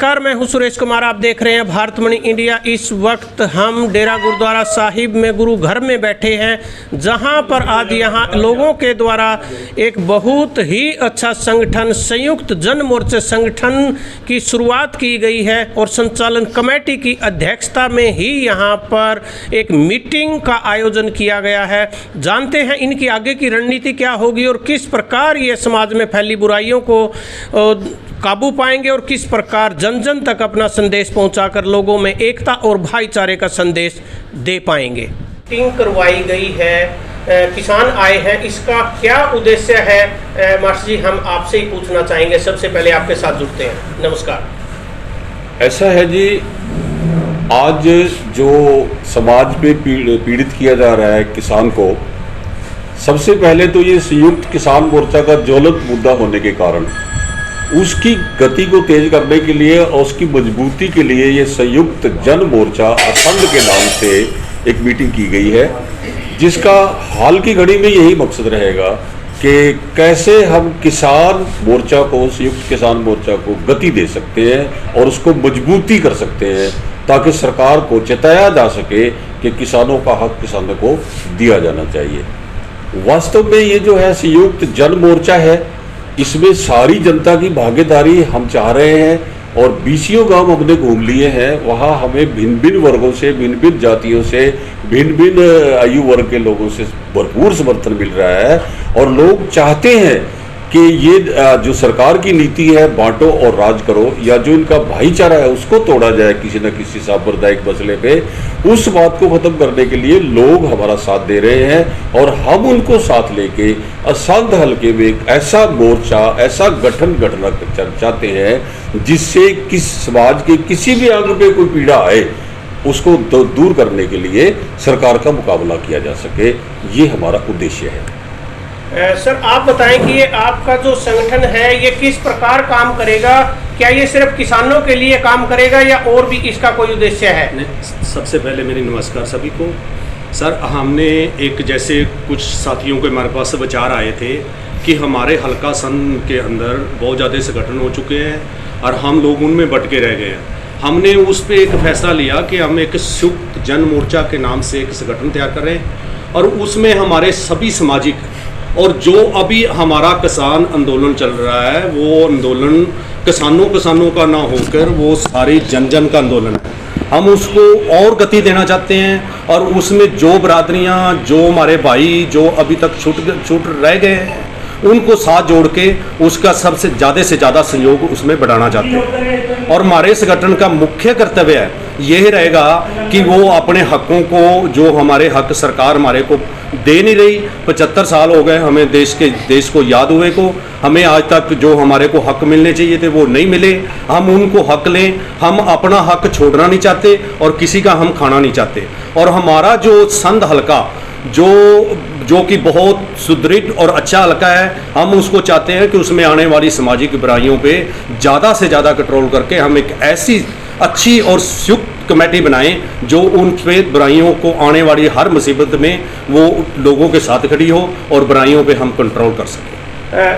नमस्कार, मैं हूं सुरेश कुमार। आप देख रहे हैं भारतमणि इंडिया। इस वक्त हम डेरा गुरुद्वारा साहिब में गुरु घर में बैठे हैं, जहां पर आज यहां लोगों के द्वारा एक बहुत ही अच्छा संगठन संयुक्त जन मोर्चे संगठन की शुरुआत की गई है और संचालन कमेटी की अध्यक्षता में ही यहां पर एक मीटिंग का आयोजन किया गया है। जानते हैं इनकी आगे की रणनीति क्या होगी और किस प्रकार ये समाज में फैली बुराइयों को काबू पाएंगे और किस प्रकार जन जन तक अपना संदेश पहुंचाकर लोगों में एकता और भाईचारे का संदेश दे पाएंगे। मीटिंग करवाई गई है, किसान आए हैं, इसका क्या उद्देश्य है मास्टर जी, हम आपसे ही पूछना चाहेंगे। सबसे पहले आपके साथ जुड़ते हैं। नमस्कार। ऐसा है जी, आज जो समाज पे पीड़ित किया जा रहा है किसान को, सबसे पहले तो ये संयुक्त किसान मोर्चा का ज्वलंत मुद्दा होने के कारण उसकी गति को तेज करने के लिए और उसकी मजबूती के लिए ये संयुक्त जन मोर्चा असंध के नाम से एक मीटिंग की गई है, जिसका हाल की घड़ी में यही मकसद रहेगा कि कैसे हम किसान मोर्चा को, संयुक्त किसान मोर्चा को गति दे सकते हैं और उसको मजबूती कर सकते हैं, ताकि सरकार को चेताया जा सके कि किसानों का हक किसानों को दिया जाना चाहिए। वास्तव में ये जो है संयुक्त जन मोर्चा है, इसमें सारी जनता की भागीदारी हम चाह रहे हैं और 20 गांव हमने घूम लिए हैं। वहाँ हमें भिन्न भिन्न वर्गों से, भिन्न भिन्न जातियों से, भिन्न भिन्न आयु वर्ग के लोगों से भरपूर समर्थन मिल रहा है और लोग चाहते हैं कि ये जो सरकार की नीति है बांटो और राज करो, या जो इनका भाईचारा है उसको तोड़ा जाए किसी न किसी सांप्रदायिक मसले पे, उस बात को खत्म करने के लिए लोग हमारा साथ दे रहे हैं और हम उनको साथ लेके असंध हल्के में एक ऐसा मोर्चा, ऐसा गठन गठना चाहते हैं जिससे किस समाज के किसी भी अंग पे कोई पीड़ा आए उसको दूर करने के लिए सरकार का मुकाबला किया जा सके। ये हमारा उद्देश्य है। सर, आप बताएं कि ये आपका जो संगठन है ये किस प्रकार काम करेगा? क्या ये सिर्फ किसानों के लिए काम करेगा या और भी इसका कोई उद्देश्य है? सबसे पहले मेरी नमस्कार सभी को। सर, हमने एक जैसे कुछ साथियों के हमारे पास विचार आए थे कि हमारे हल्का संघ के अंदर बहुत ज़्यादा संगठन हो चुके हैं और हम लोग उनमें बटके रह गए हैं। हमने उस पर एक फैसला लिया कि हम एक संयुक्त जन मोर्चा के नाम से एक संगठन तैयार करें और उसमें हमारे सभी सामाजिक और जो अभी हमारा किसान आंदोलन चल रहा है, वो आंदोलन किसानों का ना होकर वो सारी जन जन का आंदोलन है। हम उसको और गति देना चाहते हैं और उसमें जो बरादरियां, जो हमारे भाई जो अभी तक छूट रह गए हैं, उनको साथ जोड़ के उसका सबसे ज़्यादा से ज़्यादा सहयोग उसमें बढ़ाना चाहते हैं। और हमारे संगठन का मुख्य कर्तव्य है यह रहेगा कि वो अपने हकों को, जो हमारे हक सरकार हमारे को दे नहीं रही, 75 साल हो गए हमें देश को याद हुए को, हमें आज तक जो हमारे को हक मिलने चाहिए थे वो नहीं मिले, हम उनको हक लें। हम अपना हक छोड़ना नहीं चाहते और किसी का हम खाना नहीं चाहते। और हमारा जो संध हल्का जो कि बहुत सुदृढ़ और अच्छा हल्का है, हम उसको चाहते हैं कि उसमें आने वाली सामाजिक बुराइयों पे ज़्यादा से ज़्यादा कंट्रोल करके हम एक ऐसी अच्छी और संयुक्त कमेटी बनाएं जो उन पे बुराइयों को, आने वाली हर मुसीबत में वो लोगों के साथ खड़ी हो और बुराइयों पे हम कंट्रोल कर सकें।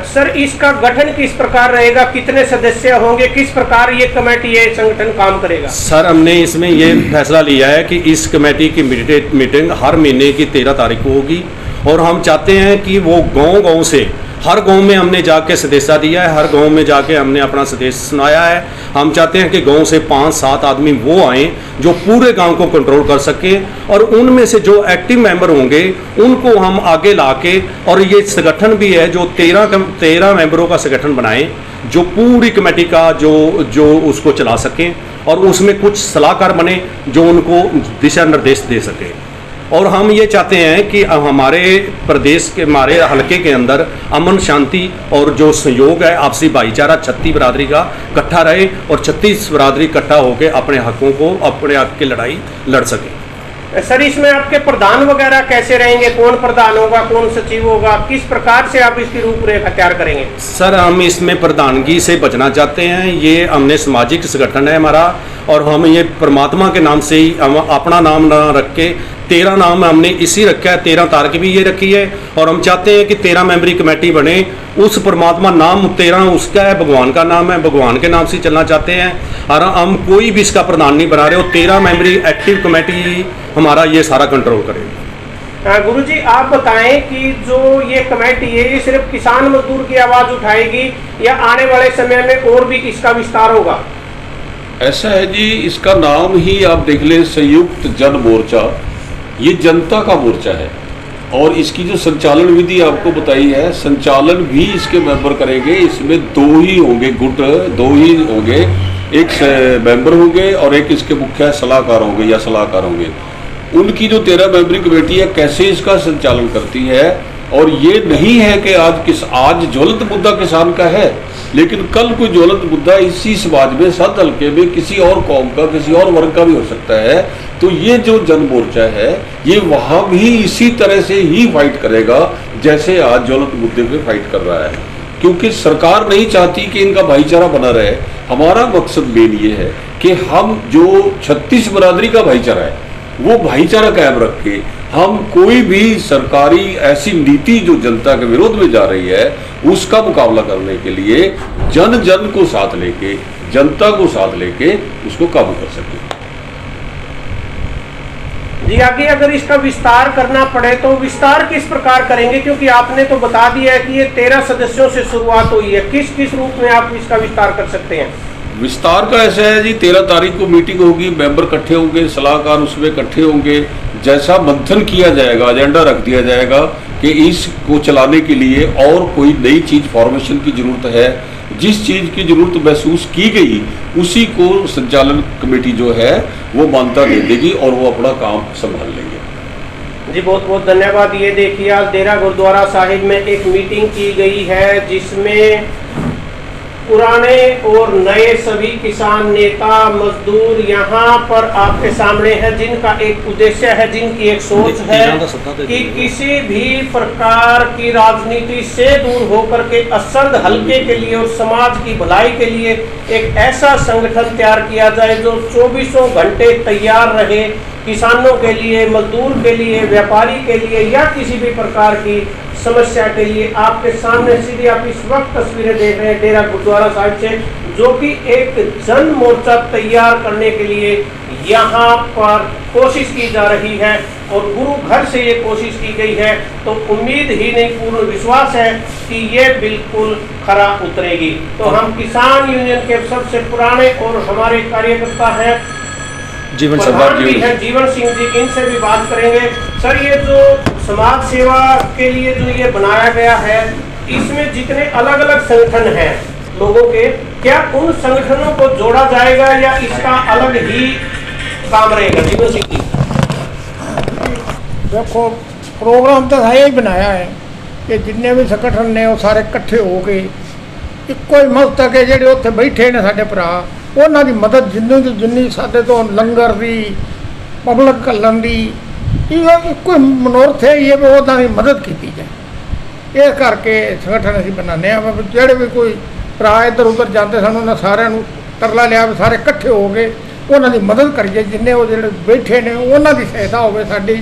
सर, इसका गठन किस प्रकार रहेगा? कितने सदस्य होंगे? किस प्रकार ये कमेटी, ये संगठन काम करेगा? सर, हमने इसमें ये फैसला लिया है कि इस कमेटी की मीटिंग हर महीने की 13 तारीख को होगी और हम चाहते हैं कि वो गांव से, हर गांव में हमने जाके संदेशा दिया है, हर गांव में जाके हमने अपना संदेश सुनाया है। हम चाहते हैं कि गांव से 5-7 आदमी वो आएँ जो पूरे गांव को कंट्रोल कर सके और उनमें से जो एक्टिव मेंबर होंगे उनको हम आगे लाके, और ये संगठन भी है जो 13 मेंबरों का संगठन बनाएं जो पूरी कमेटी का जो उसको चला सकें और उसमें कुछ सलाहकार बने जो उनको दिशा निर्देश दे सके। और हम ये चाहते हैं कि हमारे प्रदेश के, हमारे हलके के अंदर अमन शांति और जो सहयोग है, आपसी भाईचारा 36 बरादरी का इकट्ठा रहे और 36 बरादरी इकट्ठा होकर अपने हकों को, अपने हक की लड़ाई लड़ सके। सर, इसमें आपके प्रधान वगैरह कैसे रहेंगे? कौन प्रधान होगा, कौन सचिव होगा? किस प्रकार से आप इसकी रूपरेखा तैयार करेंगे? सर, हम इसमें प्रधानगी से बचना चाहते हैं। ये हमने सामाजिक संगठन है हमारा और हम ये परमात्मा के नाम से ही हम अपना नाम ना रख के 13 नाम हमने इसी रखा है, 13 तारीख भी ये रखी है और हम चाहते हैं कि 13 मेंबरी कमेटी बने। उस परमात्मा नाम 13 उसका है, भगवान का नाम है, भगवान के नाम से चलना चाहते हैं और हम कोई भी इसका प्रधान नहीं बना रहे हो। 13 मेंबरी एक्टिव कमेटी हमारा ये सारा कंट्रोल करेगी। गुरुजी आप बताएं कि जो ये कमेटी है ये सिर्फ किसान मजदूर की आवाज उठाएगी या आने वाले समय में और भी इसका विस्तार होगा? ऐसा है जी, इसका नाम ही आप देख लें, संयुक्त जन मोर्चा। ये जनता का मोर्चा है और इसकी जो संचालन विधि आपको बताई है, संचालन भी इसके मेंबर करेंगे। इसमें 2 ही होंगे गुट, 2 ही होंगे, एक मेंबर होंगे और एक इसके मुख्य सलाहकार होंगे या सलाहकार होंगे। उनकी जो 13 मेंबरी कमेटी है कैसे इसका संचालन करती है, और ये नहीं है कि आज ज्वलंत मुद्दा किसान का है, लेकिन कल कोई ज्वलंत मुद्दा इसी समाज में, सात हल्के में किसी और कौम का, किसी और वर्ग का भी हो सकता है। तो ये जो जन मोर्चा है ये वहाँ भी इसी तरह से ही फाइट करेगा जैसे आज ज्वलंत मुद्दे पे फाइट कर रहा है, क्योंकि सरकार नहीं चाहती कि इनका भाईचारा बना रहे। हमारा मकसद मेन ये है कि हम जो 36 बरादरी का भाईचारा है वो भाईचारा कायम रख के हम कोई भी सरकारी ऐसी नीति जो जनता के विरोध में जा रही है उसका मुकाबला करने के लिए जन जन को साथ लेके, जनता को साथ लेके उसको काबू कर सके। जी आगे अगर इसका विस्तार करना पड़े तो विस्तार किस प्रकार करेंगे, क्योंकि आपने तो बता दिया है कि ये 13 सदस्यों से शुरुआत हुई है, किस किस रूप में आप इसका विस्तार कर सकते हैं? विस्तार का ऐसा है जी, 13 तारीख को मीटिंग होगी, मेंबर इकट्ठे होंगे, सलाहकार उसमें इकट्ठे होंगे। जैसा मंथन किया जाएगा, एजेंडा रख दिया जाएगा कि इसको चलाने के लिए और कोई नई चीज़ फॉर्मेशन की जरूरत है, जिस चीज़ की जरूरत महसूस की गई उसी को संचालन कमेटी जो है वो मान्यता दे देगी और वो अपना काम संभाल लेंगे। जी बहुत बहुत धन्यवाद। ये देखिए आज डेरा गुरुद्वारा साहिब में एक मीटिंग की गई है जिसमें पुराने और नए सभी किसान नेता मजदूर यहाँ पर आपके सामने हैं, जिनका एक उद्देश्य है, जिनकी एक सोच है कि किसी भी प्रकार की राजनीति से दूर होकर के असंध हल्के के लिए और समाज की भलाई के लिए एक ऐसा संगठन तैयार किया जाए जो 24 घंटे तैयार रहे, किसानों के लिए, मजदूर के लिए, व्यापारी के लिए या किसी भी प्रकार की समस्या के लिए। आपके सामने सीधी आप इस वक्त तस्वीरें देख रहे हैं डेरा गुरुद्वारा साहिब से, जो कि एक जन मोर्चा तैयार करने के लिए यहाँ पर कोशिश की जा रही है और गुरु घर से ये कोशिश की गई है। तो उम्मीद ही नहीं, पूर्ण विश्वास है कि ये बिल्कुल खरा उतरेगी। तो हम किसान यूनियन के सबसे पुराने और हमारे कार्यकर्ता हैं जीवन सिंह जी, इनसे भी बात करेंगे। सर ये जो समाज सेवा के लिए जो ये बनाया गया है, इसमें जितने अलग अलग संगठन हैं लोगों के, क्या उन संगठनों को जोड़ा जाएगा या इसका अलग ही काम रहेगा? जीवन सिंह जी देखो, प्रोग्राम तो है ही बनाया है कि जितने भी संगठन ने वो सारे इकट्ठे हो के ਇੱਕੋ ਹੀ ਮਕਸਦ ਹੈ ਜਿਹੜੇ ਉੱਥੇ ਬੈਠੇ ਨੇ ਸਾਡੇ ਭਰਾ, ਉਹਨਾਂ ਦੀ ਮਦਦ ਜਿੰਨੀ ਸਾਡੇ ਤੋਂ ਲੰਗਰ ਦੀ, ਪਬਲਿਕ ਘੱਲਣ ਦੀ, ਇਹ ਇੱਕੋ ਮਨੋਰਥ ਹੈ ਇਹ ਵੀ ਉਹਨਾਂ ਦੀ ਮਦਦ ਕੀਤੀ ਜਾਏ। ਇਸ ਕਰਕੇ ਸੰਗਠਨ ਅਸੀਂ ਬਣਾਉਂਦੇ ਹਾਂ। ਜਿਹੜੇ ਵੀ ਕੋਈ ਭਰਾ ਇੱਧਰ ਉੱਧਰ ਜਾਂਦੇ ਸਨ ਉਹਨਾਂ ਸਾਰਿਆਂ ਨੂੰ ਤਰਲਾ ਲਿਆ ਵੀ ਸਾਰੇ ਇਕੱਠੇ ਹੋ ਕੇ ਉਹਨਾਂ ਦੀ ਮਦਦ ਕਰੀਏ, ਜਿੰਨੇ ਉਹ ਜਿਹੜੇ ਬੈਠੇ ਨੇ ਉਹਨਾਂ ਦੀ ਸਹਾਇਤਾ ਹੋਵੇ ਸਾਡੀ,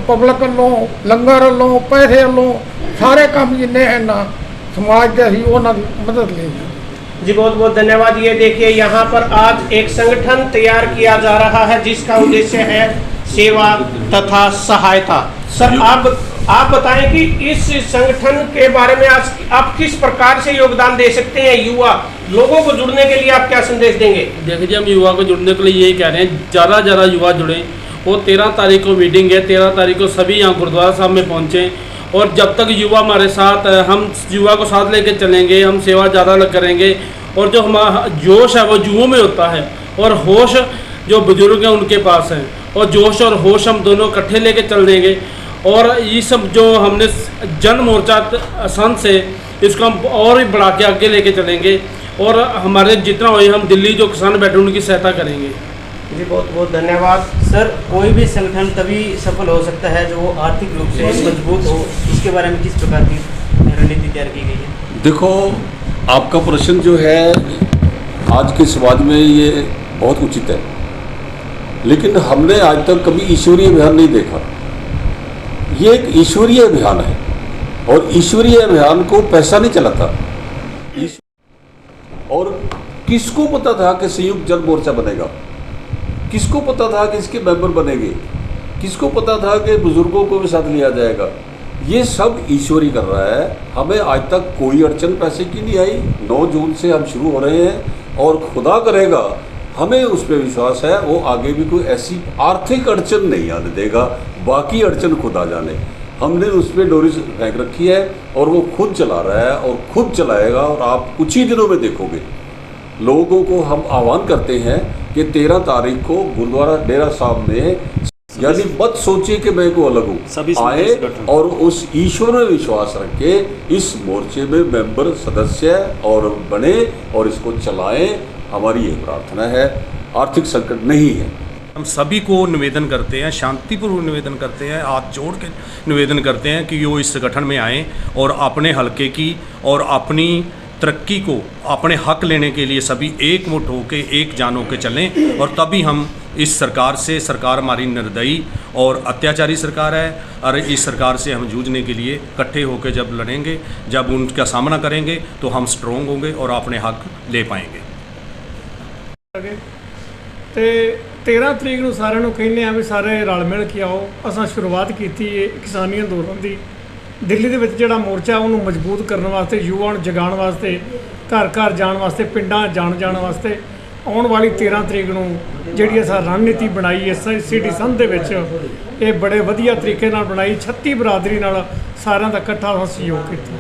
ਪਬਲਿਕ ਵੱਲੋਂ, ਲੰਗਰ ਵੱਲੋਂ, ਪੈਸੇ ਵੱਲੋਂ, ਸਾਰੇ ਕੰਮ ਜਿੰਨੇ ਹਨ ਨਾ समाज के ही वो मदद लेंगे। जी बहुत बहुत धन्यवाद। ये देखिए यहाँ पर आज एक संगठन तैयार किया जा रहा है जिसका उद्देश्य है सेवा तथा सहायता। सर आप बताएं कि इस संगठन के बारे में आज आप किस प्रकार से योगदान दे सकते हैं? युवा लोगों को जुड़ने के लिए आप क्या संदेश देंगे? देखिए, हम युवा को जुड़ने के लिए यही कह रहे हैं, ज़्यादा युवा जुड़े। वो 13 तारीख को मीटिंग है, 13 तारीख को सभी यहाँ गुरुद्वारा साहब में पहुँचे और जब तक युवा हमारे साथ, हम युवा को साथ लेके चलेंगे, हम सेवा ज़्यादा करेंगे और जो हमारा जोश है वो युवाओं में होता है और होश जो बुजुर्ग हैं उनके पास है, और जोश और होश हम दोनों इकट्ठे लेके चल देंगे। और ये सब जो हमने जन मोर्चा संघ से इसको हम और भी बढ़ा के आगे लेके चलेंगे और हमारे जितना हो हम दिल्ली जो किसान बैठे उनकी सहायता करेंगे। जी बहुत बहुत धन्यवाद। सर कोई भी संगठन तभी सफल हो सकता है जो वो आर्थिक रूप से मजबूत हो, इसके बारे में किस प्रकार की रणनीति तैयार की गई है? देखो, आपका प्रश्न जो है आज के समाज में ये बहुत उचित है। लेकिन हमने आज तक कभी ईश्वरीय अभियान नहीं देखा। ये एक ईश्वरीय अभियान है और ईश्वरीय अभियान को पैसा नहीं चलाता। और किसको पता था कि संयुक्त जन मोर्चा बनेगा? किसको पता था कि इसके मेंबर बनेंगे? किसको पता था कि बुजुर्गों को भी साथ लिया जाएगा? ये सब ईश्वरी कर रहा है। हमें आज तक कोई अड़चन पैसे की नहीं आई। 9 जून से हम शुरू हो रहे हैं और खुदा करेगा, हमें उस पर विश्वास है, वो आगे भी कोई ऐसी आर्थिक अड़चन नहीं आने देगा। बाकी अड़चन खुदा जाने। हमने उस पर डोरी फेंक रखी है और वो खुद चला रहा है और खुद चलाएगा। और आप कुछ ही दिनों में देखोगे। लोगों को हम आह्वान करते हैं कि 13 तारीख को गुरुद्वारा डेरा साहब में, यानी मत सोचिए कि मैं को अलग हूँ, आए और उस ईश्वर में विश्वास रखे, इस मोर्चे में मेंबर सदस्य और बने और इसको चलाएं। हमारी ये प्रार्थना है। आर्थिक संकट नहीं है। हम सभी को निवेदन करते हैं, शांतिपूर्वक निवेदन करते हैं, हाथ जोड़ के निवेदन करते हैं कि वो इस संगठन में आएँ और अपने हलके की और अपनी तरक्की को, अपने हक लेने के लिए सभी एकमुठ होकर एक जान होकर चलें। और तभी हम इस सरकार से, सरकार हमारी निर्दयी और अत्याचारी सरकार है, और इस सरकार से हम जूझने के लिए इकट्ठे होकर जब लड़ेंगे, जब उनका सामना करेंगे तो हम स्ट्रोंग होंगे और अपने हक ले पाएंगे। ਤੇ 13 ਤਰੀਕ ਨੂੰ ਸਾਰਿਆਂ ਨੂੰ ਕਹਿੰਦੇ ਆ ਵੀ ਸਾਰੇ ਰਲ ਮਿਲ ਕੇ ਆਓ। ਅਸਾਂ ਸ਼ੁਰੂਆਤ ਕੀਤੀ ਹੈ ਕਿਸਾਨੀ ਅੰਦੋਲਨ ਦੀ। ਦਿੱਲੀ ਦੇ ਵਿੱਚ ਜਿਹੜਾ ਮੋਰਚਾ ਉਹਨੂੰ ਮਜ਼ਬੂਤ ਕਰਨ ਵਾਸਤੇ, ਯੁਵਾਵਾਂ ਨੂੰ ਜਗਾਉਣ ਵਾਸਤੇ, ਘਰ ਘਰ ਜਾਣ ਵਾਸਤੇ, ਪਿੰਡਾਂ ਜਾਣ ਵਾਸਤੇ ਆਉਣ ਵਾਲੀ 13 ਤਰੀਕ ਨੂੰ ਜਿਹੜੀ ਅਸਾਂ ਰਣਨੀਤੀ ਬਣਾਈ ਹੈ ਸਿਟੀ ਸੰਧ ਦੇ ਵਿੱਚ, ਇਹ ਬੜੇ ਵਧੀਆ ਤਰੀਕੇ ਨਾਲ ਬਣਾਈ। 36 ਬਰਾਦਰੀ ਨਾਲ ਸਾਰਿਆਂ ਦਾ ਇਕੱਠਾ ਸਹਿਯੋਗ ਕੀਤਾ।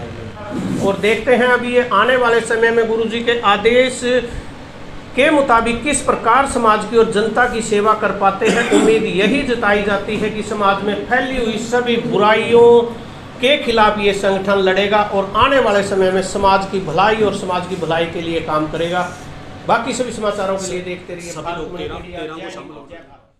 और देखते हैं अभी ये आने वाले समय में गुरु जी के आदेश के मुताबिक किस प्रकार समाज की और जनता की सेवा कर पाते हैं। उम्मीद यही जताई जाती है कि समाज में फैली हुई सभी बुराइयों के खिलाफ ये संगठन लड़ेगा और आने वाले समय में समाज की भलाई और समाज की भलाई के लिए काम करेगा। बाकी सभी समाचारों के लिए देखते रहिए भारत मीडिया। जय हिंद, जय भारत।